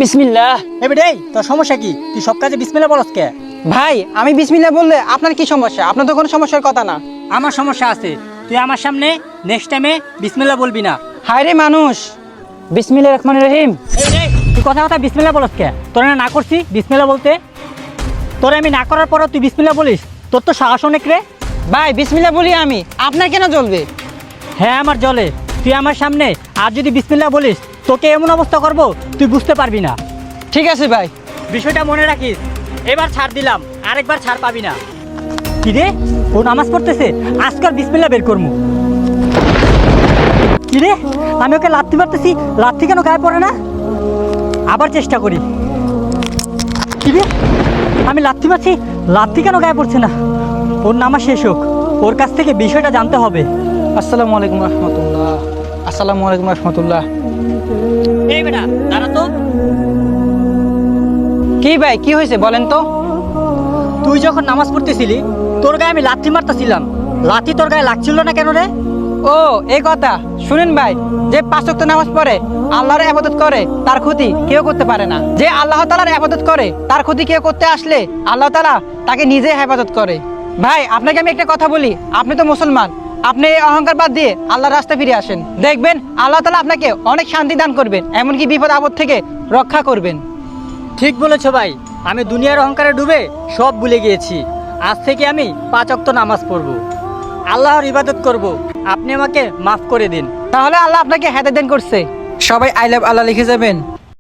বিসমিল্লাহ। এবারে তোর সমস্যা কি? তুই সব কাজে বিসমিল্লাহ বলস কে? ভাই আমি বিসমিল্লাহ বললে আপনার কি সমস্যা? আপনার তো কোনো সমস্যার কথা না। আমার সমস্যা আছে। তুই আমার সামনে নেক্সট টাইমে বিসমিল্লাহ বলবি না। হায় রে মানুষ। বিসমিল্লাহির রহমানির রহিম। তুই কথা কথা বিসমিল্লাহ বলস কে? তোরা না করছি বিসমিল্লাহ বলতে, তোরা আমি না করার পরও তুই বিসমিল্লাহ বলিস? তোর তো সাহস অনেক রে। ভাই বিসমিল্লাহ বলি আমি, আপনার কেন জ্বলবে? হ্যাঁ আমার জলে। তুই আমার সামনে আর যদি বিসমিল্লাহ বলিস তোকে এমন অবস্থা করব তুই বুঝতে পারবি না। ঠিক আছে ভাই। বিষয়টা মনে রাখিস। এবার ছাড় দিলাম, আরেকবার ছাড় পাবি না। কি রে, ও নামাজ পড়তেছে, আজকাল বিসমিল্লাহ বের করমু। কি রে, আমি ওকে লাথি মারতেছি, লাথি কেন গায়ে পড়ে না? আবার চেষ্টা করি। কি রে, আমি লাথি মারছি, লাথি কেন গায়ে পড়ছে না? ওর নামাজ শেষ হোক, ওর কাছ থেকে বিষয়টা জানতে হবে। আসসালামু আলাইকুম রহমতুল্লাহ। আসসালামু আলাইকুম রহমতুল্লাহ। এই বেটা দাঁড়া তো। কি ভাই কি হয়েছে বলেন তো? তুই যখন নামাজ পড়তেছিলি তোর গায়ে আমি লাথি মারতেছিলাম, লাথি তোর গায়ে লাগছিল না কেন রে? ও এই কথা শুনেন ভাই, যে 5 ওয়াক্ত নামাজ পড়ে আল্লাহর ইবাদত করে তার ক্ষতি কেউ করতে পারে না। যে আল্লাহ তাআলার ইবাদত করে তার ক্ষতি কেউ করতে আসলে আল্লাহ তাআলা তাকে নিজে হেফাজত করে। ভাই আপনাকে আমি একটা কথা বলি, আপনি তো মুসলমান, আপনি এই অহংকার বাদ দিয়ে আল্লাহর রাস্তায় ফিরে আসেন, দেখবেন আল্লাহ তাআলা আপনাকে অনেক শান্তি দান করবেন, এমনকি বিপদ আপদ থেকে রক্ষা করবেন। ঠিক বলেছো ভাই, আমি দুনিয়ার অহংকারে ডুবে সব ভুলে গিয়েছি। আজ থেকে আমি 5 ওয়াক্ত নামাজ পড়ব, আল্লাহর ইবাদত করব। আপনি আমাকে মাফ করে দিন। তাহলে আল্লাহ আপনাকে হেদায়েত দান করছে। সবাই আই লাভ আল্লাহ লিখে যাবেন।